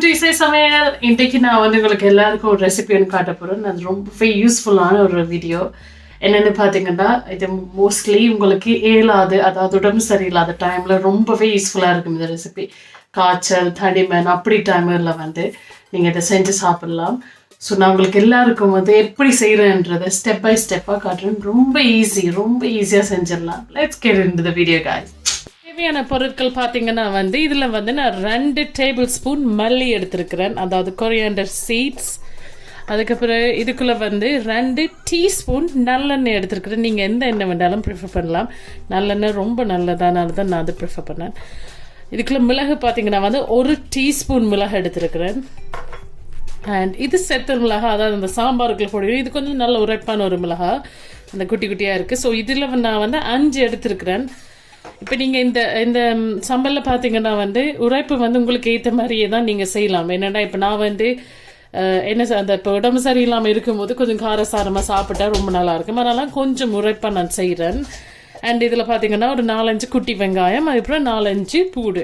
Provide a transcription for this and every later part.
Welcome to இசை சமையல். இன்றைக்கு நான் வந்து உங்களுக்கு எல்லாருக்கும் ஒரு ரெசிபி ஒன்று காட்ட போகிறேன். அது ரொம்பவே யூஸ்ஃபுல்லான ஒரு வீடியோ. என்னென்னு பார்த்தீங்கன்னா, இது மோஸ்ட்லி உங்களுக்கு இயலாது, அதாவது உடம்பு சரியில்லாத டைமில் ரொம்பவே யூஸ்ஃபுல்லாக இருக்கும் இந்த ரெசிபி. காய்ச்சல், தடிமன் அப்படி டைமில் வந்து நீங்கள் இதை செஞ்சு சாப்பிட்லாம். ஸோ நான் உங்களுக்கு எல்லாருக்கும் வந்து எப்படி செய்கிறேன்றதை ஸ்டெப் பை ஸ்டெப்பாக காட்டுறேன். ரொம்ப ஈஸியாக செஞ்சிடலாம். Let's get into the video guys. தேவையான பொருட்கள் பார்த்தீங்கன்னா வந்து இதில் வந்து நான் 2 டேபிள் ஸ்பூன் மல்லி எடுத்துருக்கிறேன், அதாவது கொரியாண்டர் சீட்ஸ். அதுக்கப்புறம் இதுக்குள்ளே வந்து 2 டீஸ்பூன் நல்லெண்ணெய் எடுத்துருக்கிறேன். நீங்கள் எந்த எண்ணெய் வேண்டாலும் ப்ரிஃபர் பண்ணலாம். நல்லெண்ணெய் ரொம்ப நல்லதானால தான் நான் அது ப்ரிஃபர் பண்ணேன். இதுக்குள்ளே மிளகு பார்த்தீங்கன்னா வந்து 1 டீஸ்பூன் மிளகு எடுத்துருக்கிறேன். அண்ட் இது செத்தல் மிளகா, அதாவது அந்த சாம்பாருக்குள்ள போடுவேன். இது கொஞ்சம் நல்ல உரைப்பான ஒரு மிளகா, அந்த குட்டி குட்டியாக இருக்குது. ஸோ இதில் நான் வந்து 5 எடுத்துருக்கிறேன். இப்போ நீங்கள் இந்த சம்பலில் பார்த்தீங்கன்னா வந்து உரைப்பு வந்து உங்களுக்கு ஏற்ற மாதிரியே தான் நீங்கள் செய்யலாம். என்னென்னா இப்போ நான் வந்து அந்த இப்போ உடம்பு சரியில்லாமல் இருக்கும்போது கொஞ்சம் காரசாரமாக சாப்பிட்டா ரொம்ப நல்லாயிருக்கும். அதனால கொஞ்சம் உரைப்பாக நான் செய்கிறேன். அண்ட் இதில் பார்த்தீங்கன்னா ஒரு 4-5 குட்டி வெங்காயம், அதுக்கப்புறம் 4-5 பூடு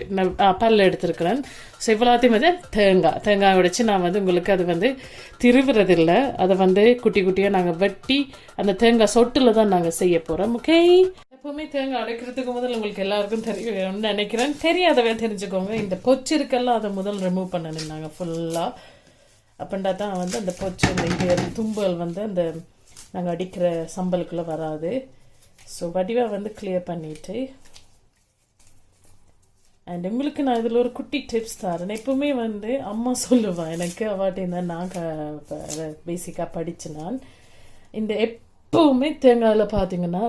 பல் எடுத்துருக்கிறேன். ஸோ இவ்வளோத்தையும் வந்து தேங்காய் உடைச்சி நான் வந்து உங்களுக்கு அது வந்து திருவுறதில்லை, அதை வந்து குட்டி குட்டியாக நாங்கள் வெட்டி அந்த தேங்காய் சொட்டில் தான் நாங்கள் செய்ய போகிறோம். ஓகே, எப்போவுமே தேங்காய் அடைக்கிறதுக்கு முதல் உங்களுக்கு எல்லாருக்கும் தெரியும் நினைக்கிறேன். தெரியாதவே தெரிஞ்சுக்கோங்க. இந்த பொச்சு இருக்கெல்லாம் அதை முதல் ரிமூவ் பண்ணணும் நாங்கள் ஃபுல்லாக. அப்படின்னா தான் வந்து அந்த பொச்சு இந்த தும்பல் வந்து அந்த நாங்கள் அடிக்கிற சம்பலுக்குள்ளே வராது. ஸோ வடிவாக வந்து கிளியர் பண்ணிவிட்டு, அண்ட் உங்களுக்கு நான் இதில் ஒரு குட்டி டிப்ஸ் தரேன். எப்பவுமே வந்து அம்மா சொல்லுவேன் எனக்கு, அவாட்டி தான் நான் பேசிக்காக படித்தேன். நான் இந்த எப்போவுமே தேங்காயில் பார்த்தீங்கன்னா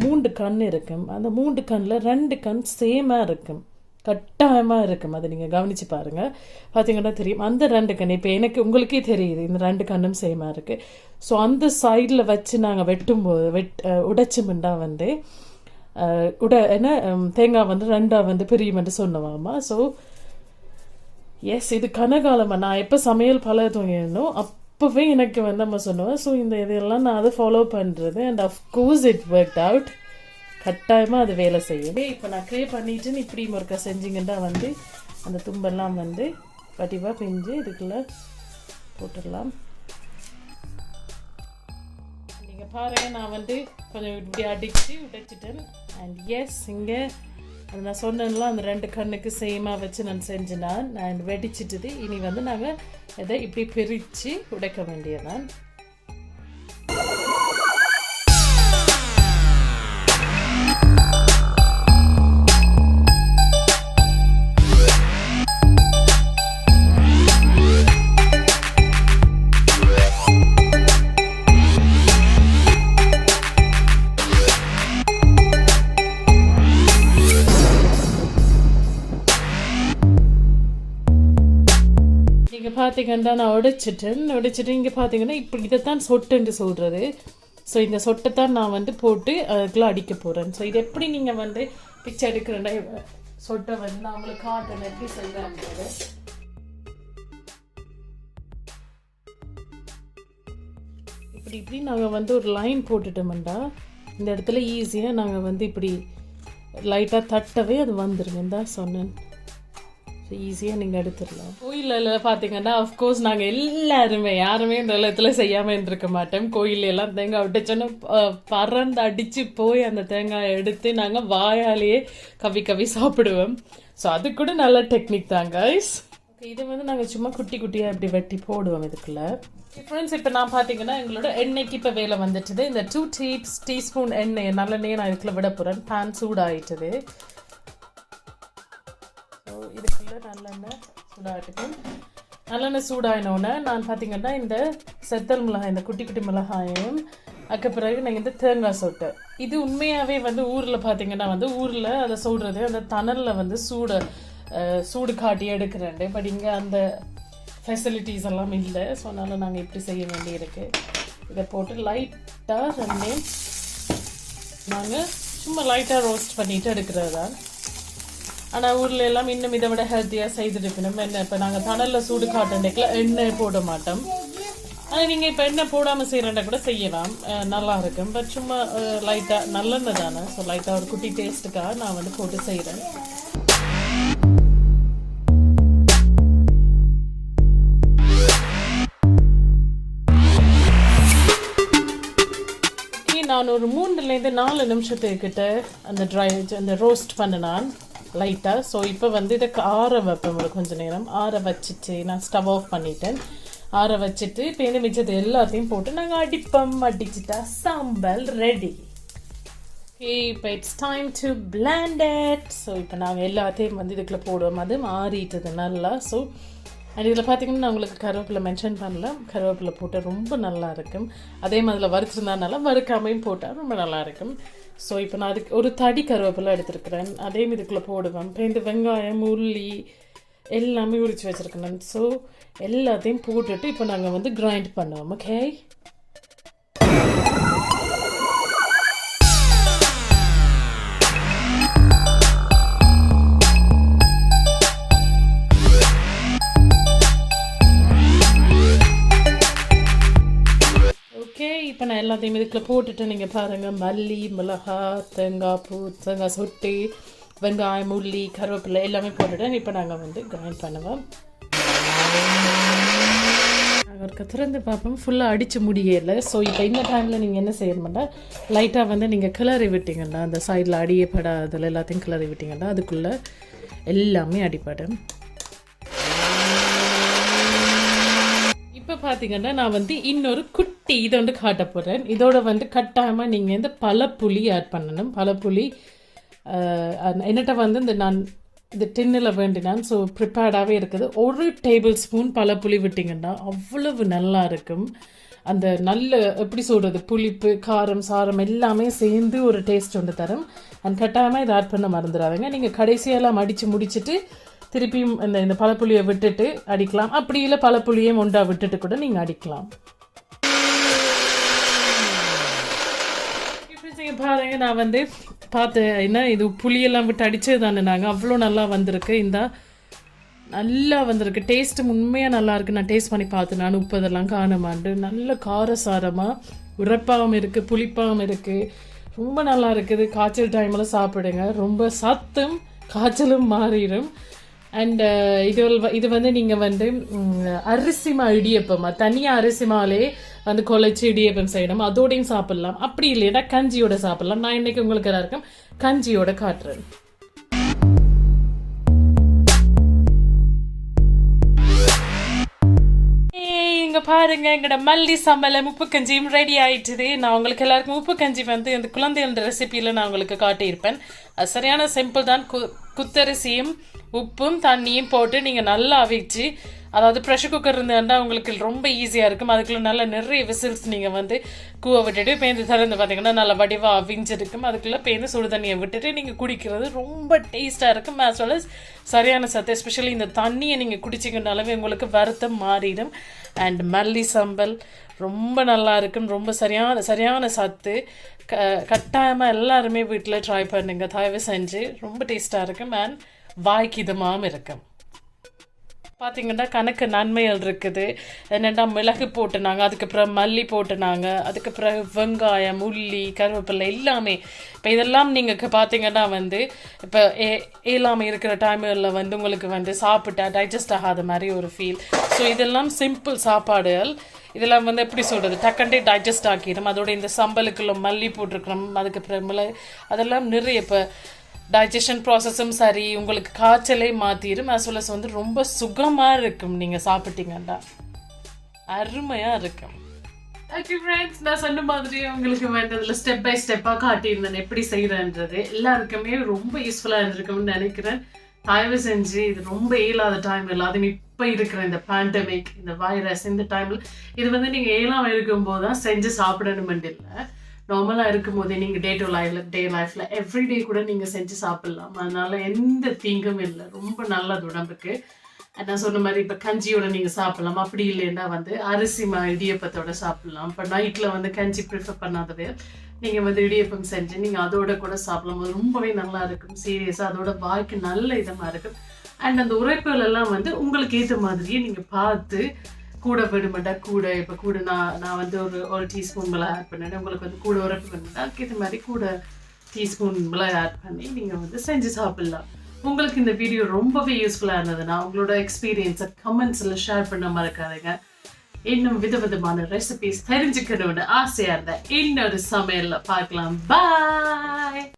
3 கண் இருக்கும். அந்த 3 கண்ணில் 2 கண் சேமாக இருக்கும், கட்டாயமாக இருக்கும். அதை நீங்கள் கவனித்து பாருங்கள், பார்த்தீங்கன்னா தெரியும். அந்த 2 கண் இப்போ எனக்கு உங்களுக்கே தெரியுது, இந்த 2 கண்ணும் சேமாக இருக்குது. ஸோ அந்த சைடில் வச்சு நாங்கள் வெட்டும்போது உடைச்சோம்னா வந்து தேங்காய் வந்து 2 வந்து பிரியுமென்று சொன்னவாமா. ஸோ எஸ், இது கனகாலமாக நான் எப்போ சமையல் பழகணும் அப்போவே எனக்கு வந்து நம்ம சொன்னோம். ஸோ இந்த இதெல்லாம் நான் அதை ஃபாலோ பண்ணுறது. And of course it work out. கட்டாயமாக அது வேலை செய்யும். இப்போ நான் க்ளே பண்ணிட்டுன்னு இப்படி ஒருக்கா செஞ்சிங்கன்னா வந்து அந்த தும்பெல்லாம் வந்து வடிவாக பிஞ்சு இதுக்குள்ளே போட்டுடலாம். நீங்கள் பாருங்கள், நான் வந்து கொஞ்சம் இப்படி அடித்து உடைச்சிட்டேன். அண்ட் எஸ், இங்கே அது நான் சொன்னேன்ல, அந்த 2 கண்ணுக்கு சேமாக வச்சு நான் செஞ்சேன். நான் வெடிச்சிட்டுது. இனி வந்து நாங்கள் இதை இப்படி பிரித்து உடைக்க வேண்டியதான். பார்த்தீங்கன்னா நான் உடைச்சிட்டு இங்கே பார்த்தீங்கன்னா இப்படி இதைத்தான் சொட்டுன்னு சொல்கிறது. ஸோ இந்த சொட்டை தான் நான் வந்து போட்டு அதுக்குள்ளே அடிக்க போகிறேன். ஸோ இது எப்படி நீங்கள் வந்து பிச்சை எடுக்கிறேன்னா சொட்டை வந்து நான் உங்களுக்கு காட்டுறேன் எப்படி செய்யறாங்க. இப்படி நாங்கள் வந்து ஒரு லைன் போட்டுட்டோம்டா இந்த இடத்துல ஈஸியாக நாங்கள் வந்து இப்படி லைட்டாக தட்டவே அது வந்துருங்க தான் சொன்னேன். ஸோ ஈஸியாக நீங்கள் எடுத்துடலாம். கோயிலில் பார்த்தீங்கன்னா அஃப்கோர்ஸ் நாங்கள் யாருமே இந்த இடத்துல செய்யாமல் இருந்திருக்க மாட்டோம். கோயிலெல்லாம் தேங்காய் விட்டுச்சோன்னா பறந்து அடித்து போய் அந்த தேங்காயை எடுத்து நாங்கள் வாயாலேயே கவி சாப்பிடுவோம். ஸோ அது கூட நல்ல டெக்னிக் தான் கைஸ். ஓகே, இது வந்து நாங்கள் சும்மா குட்டி குட்டியாக இப்படி வெட்டி போடுவோம் இதுக்குள்ளே. ஃப்ரெண்ட்ஸ், இப்போ நான் பார்த்தீங்கன்னா எங்களோட எண்ணெய்க்கு இப்போ வேலை வந்துட்டுது. இந்த 2 டீஸ்பூன் எண்ணெய் நல்லெண்ணெயை நான் இதுக்குள்ளே விட போகிறேன். பேன் சூடாகிட்டுது. இதுக்குள்ளே நல்லெண்ணெய் சூடாகிட்டுக்கும். நல்லெண்ணெய் சூடாகினோன்னே நான் பார்த்தீங்கன்னா இந்த செத்தல் மிளகாய், இந்த குட்டி குட்டி மிளகாயும், அதுக்கு பிறகு நான் இந்த தேங்காய் சொட்டை. இது உண்மையாகவே வந்து ஊரில் பார்த்தீங்கன்னா வந்து ஊரில் அதை சொல்கிறது அந்த தணலில் வந்து சூடு காட்டி எடுக்கிறேன். பட் இங்கே அந்த ஃபெசிலிட்டிஸ் எல்லாம் இல்லை. ஸோ அதனால் நாங்கள் இப்படி செய்ய வேண்டியிருக்கு. இதை போட்டு லைட்டாக நாங்கள் சும்மா லைட்டாக ரோஸ்ட் பண்ணிவிட்டு எடுக்கிறது தான். ஆனால் ஊரில் எல்லாம் இன்னும் இதை விட ஹெல்த்தியாக செய்துருக்கணும். எண்ணெய் இப்போ நாங்கள் தணலில் சூடு காட்டுறதுக்குலாம் எண்ணெய் போட மாட்டோம். ஆனால் நீங்கள் இப்போ எண்ணெய் போடாமல் செய்கிறேன்டா கூட செய்யலாம், நல்லா இருக்கும். பட் சும்மா லைட்டாக நல்லெண்ணெய் தானே, ஸோ லைட்டாக ஒரு குட்டி டேஸ்ட்டுக்காக நான் வந்து போட்டு செய்கிறேன். நான் ஒரு 3-4 நிமிஷத்துக்கிட்ட அந்த ரோஸ்ட் பண்ணினான் லைட்டாக. ஸோ இப்போ வந்து இதை ஆற வைப்பேன் ஒரு கொஞ்சம் நேரம். ஆற வச்சுட்டு நான் ஸ்டவ் ஆஃப் பண்ணிட்டேன். ஆற வச்சுட்டு இப்போ இந்த மிச்சத்தை எல்லாத்தையும் போட்டு நாங்கள் அடிச்சிட்டா சாம்பல் ரெடி. இப்போ it's time to blend it. So இப்போ நாங்கள் எல்லாத்தையும் வந்து இதுக்குள்ளே போடுவோம். அது மாறிட்டது நல்லா. ஸோ அண்ட் இதில் பார்த்தீங்கன்னா நான் உங்களுக்கு கருவேப்பிலை மென்ஷன் பண்ணல. கருவேப்பிலை போட்டால் ரொம்ப நல்லா இருக்கும். அதே மாதிரில வறுத்துருந்தானால வறுக்காமையும் போட்டால் ரொம்ப நல்லா இருக்கும். ஸோ இப்போ நான் அதுக்கு ஒரு தடி கருவேப்பிலை எடுத்துருக்கிறேன். அதே இதுக்குள்ளே போடுவேன். இப்போ இந்த வெங்காயம் உள்ளி எல்லாமே உரித்து வச்சுருக்கேன். ஸோ எல்லாத்தையும் போட்டுட்டு இப்போ நாங்கள் வந்து கிரைண்ட் பண்ணுவோம். ஓகே, இப்போ நான் எல்லாத்தையும் இதுக்குள்ள போட்டுட்டு நீங்கள் பாருங்கள், மல்லி, மிளகா, தேங்காய் பூ, தேங்காய் சொட்டு, வெங்காயம், உள்ளி, கருவேப்பிலை எல்லாமே போட்டுட்டேன். இப்போ நாங்கள் வந்து கிரைண்ட் பண்ணுவோம். நாங்கள் ஒரு திறந்து பார்ப்போம். ஃபுல்லாக அடித்து முடியலை. ஸோ இப்போ இந்த டைமில் நீங்கள் என்ன செய்யணும்னா லைட்டாக வந்து நீங்கள் கிளறி விட்டீங்கன்னா அந்த சைடில் அடியப்படாதில் எல்லாத்தையும் கிளறி விட்டீங்கன்னா அதுக்குள்ளே எல்லாமே அடிப்படும். இப்போ பார்த்தீங்கன்னா நான் வந்து இன்னொரு குட்டி இதை வந்து காட்ட போகிறேன். இதோட வந்து கட்டாயமாக நீங்கள் இந்த பழப்புளி ஆட் பண்ணணும். பழப்புளி என்னட்ட வந்து இந்த நான் இது டின்னில் வேண்டினான். ஸோ ப்ரிப்பேர்டாகவே இருக்குது. 1 டேபிள் ஸ்பூன் பழப்புளி விட்டிங்கன்னா அவ்வளவு நல்லா இருக்கும். அந்த நல்ல எப்படி சொல்கிறது, புளிப்பு, காரம், சாரம் எல்லாமே சேர்ந்து ஒரு டேஸ்ட் ஒன்று தரும். அண்ட் கட்டாயமாக இதை ஆட் பண்ண மறந்துடாதுங்க. நீங்கள் கடைசியெல்லாம் அடித்து முடிச்சுட்டு திருப்பியும் இந்த பழப்புளியை விட்டுட்டு அடிக்கலாம். அப்படி இல்லை பழப்புளியை ஒன்றா விட்டுட்டு கூட நீங்கள் அடிக்கலாம். பாருங்க, நான் வந்து பார்த்தேன் என்ன இது புளியெல்லாம் விட்டு அடித்தது தானே நாங்கள். அவ்வளோ நல்லா வந்திருக்கு. நல்லா வந்திருக்கு. டேஸ்ட்டு உண்மையாக நல்லா இருக்குது. நான் டேஸ்ட் பண்ணி பார்த்தேன். நான் உப்பு இதெல்லாம் காணமாண்டு நல்ல காரசாரமாக உரைப்பாகவும் இருக்குது, புளிப்பாகவும் இருக்குது. ரொம்ப நல்லா இருக்குது. காய்ச்சல் டைமில் சாப்பிடுங்க. ரொம்ப சத்தும் காய்ச்சலும் மாறிடும். அண்ட் இது வந்து நீங்கள் வந்து அரிசிமா இடியப்பமா தனியாக அரிசிமாலே வந்து குழைச்சி இடியப்பம் செய்யணும். அதோடையும் சாப்பிட்லாம். அப்படி இல்லையா கஞ்சியோட சாப்பிட்லாம். நான் இன்னைக்கு உங்களுக்கு எல்லாம் இருக்கும் கஞ்சியோட காட்டுறேன். இங்கே பாருங்க, எங்களோட மல்லி சம்பளம் உப்பு கஞ்சியும் ரெடி ஆயிட்டுது. நான் உங்களுக்கு எல்லாருக்கும் உப்பு கஞ்சி வந்து இந்த குழந்தைகளோட ரெசிபியில் நான் உங்களுக்கு காட்டியிருப்பேன். அது சரியான சிம்பிள் தான். குத்தரிசியும் உப்பும் தண்ணியும் போட்டு நீங்கள் நல்லா அவிச்சு, அதாவது ப்ரெஷர் குக்கர் இருந்தாண்டா உங்களுக்கு ரொம்ப ஈஸியாக இருக்கும். அதுக்குள்ளே நல்லா நிறைய விசில்ஸ் நீங்கள் வந்து கூவை விட்டுட்டு பேருந்து திறந்து பார்த்தீங்கன்னா நல்லா வடிவாக அவிஞ்சிருக்கும். அதுக்குள்ளே பேருந்து சுடு தண்ணியை விட்டுட்டு நீங்கள் குடிக்கிறது ரொம்ப டேஸ்ட்டாக இருக்கும். ஆஸ் வெல் அஸ் சரியான சத்து. எஸ்பெஷலி இந்த தண்ணியை நீங்கள் குடிச்சிங்கனாலுமே உங்களுக்கு வருத்தம் மாறிடும். அண்ட் மல்லி சம்பல் ரொம்ப நல்லா இருக்கும். ரொம்ப சரியான சத்து. கட்டாயமாக எல்லாருமே வீட்டில் ட்ரை பண்ணுங்க தயவு செஞ்சு. ரொம்ப டேஸ்ட்டாக இருக்கும். அண்ட் வாய்க்கு இதமாகவும் இருக்கும். பார்த்தீங்கன்னா கணக்கு நன்மைகள் இருக்குது. என்னென்னா மிளகு போட்டுனாங்க, அதுக்கப்புறம் மல்லி போட்டுனாங்க, அதுக்கப்புறம் வெங்காயம், உள்ளி, கருவேப்பிலை எல்லாமே. இப்போ இதெல்லாம் நீங்கள் பார்த்தீங்கன்னா வந்து இப்போ ஏலாமல் இருக்கிற டைமில் வந்து உங்களுக்கு வந்து சாப்பிட்டா டைஜஸ்ட் ஆகாத மாதிரி ஒரு ஃபீல். ஸோ இதெல்லாம் சிம்பிள் சாப்பாடுகள். இதெல்லாம் வந்து எப்படி சொல்கிறது, டக்கண்டே டைஜஸ்ட் ஆக்கிடும். அதோட இந்த சம்பலுக்குள்ள மல்லி போட்டிருக்கிறோம், அதுக்கப்புறம் அதெல்லாம் நிறைய இப்போ டைஜஷன் ப்ராசஸும் சரி, உங்களுக்கு காய்ச்சலே மாற்றிடும். as well as வந்து ரொம்ப சுகமாக இருக்கும். நீங்கள் சாப்பிட்டீங்கன்னா அருமையாக இருக்கும். ஓகே ஃப்ரெண்ட்ஸ், நான் சொன்ன மாதிரி உங்களுக்கு வேண்டதில் ஸ்டெப் பை ஸ்டெப்பாக காட்டியிருந்தேன் எப்படி செய்கிறேன்றது. எல்லாருக்குமே ரொம்ப யூஸ்ஃபுல்லாக இருந்திருக்கும்னு நினைக்கிறேன். தயவு செஞ்சு இது ரொம்ப இயலாத டைம் இல்லை, அதுவும் இப்போ இருக்கிற இந்த பேண்டமிக், இந்த வைரஸ், இந்த டைமில் இது வந்து நீங்கள் இயலாமல் இருக்கும்போது தான் செஞ்சு சாப்பிடணுமென்று இல்லை. நார்மலாக இருக்கும் போதே நீங்கள் டே லைஃப்பில் எவ்ரிடே கூட நீங்கள் செஞ்சு சாப்பிட்லாம். அதனால எந்த தீங்கும் இல்லை. ரொம்ப நல்லது உடம்புக்கு. நான் சொன்ன மாதிரி இப்போ கஞ்சியோட நீங்கள் சாப்பிட்லாம். அப்படி இல்லைன்னா வந்து அரிசி இடியப்பத்தோட சாப்பிட்லாம். இப்போ நைட்டில் வந்து கஞ்சி ப்ரிஃபர் பண்ணாதவே நீங்கள் வந்து இடியப்பம் செஞ்சு நீங்கள் அதோட கூட சாப்பிடலாம். அது ரொம்பவே நல்லா இருக்கும். சீரியஸாக அதோட வாய்க்கு நல்ல இதமாக இருக்கும். அண்ட் அந்த உரைப்புகள் எல்லாம் வந்து உங்களுக்கு ஏற்ற மாதிரியே நீங்கள் பார்த்து கூட வேணுமெண்டா கூட இப்போ கூட நான் வந்து ஒரு டீஸ்பூன் மிளகா ஆட் பண்ணேன். உங்களுக்கு வந்து கூட உரைப்பு வேணுமெண்டா அதுக்கேற்ற மாதிரி கூட டீஸ்பூன் மிளகா ஆட் பண்ணி நீங்கள் வந்து செஞ்சு சாப்பிட்லாம். உங்களுக்கு இந்த வீடியோ ரொம்பவே யூஸ்ஃபுல்லாக இருந்ததுன்னா உங்களோட எக்ஸ்பீரியன்ஸை கமெண்ட்ஸில் ஷேர் பண்ண மறக்காதீங்க. இன்னும் விதவிதமான ரெசிபிஸ் தெரிஞ்சுக்கணும்னு ஆசையா இருந்த இன்னொரு சமையல்ல பார்க்கலாம். பாய்.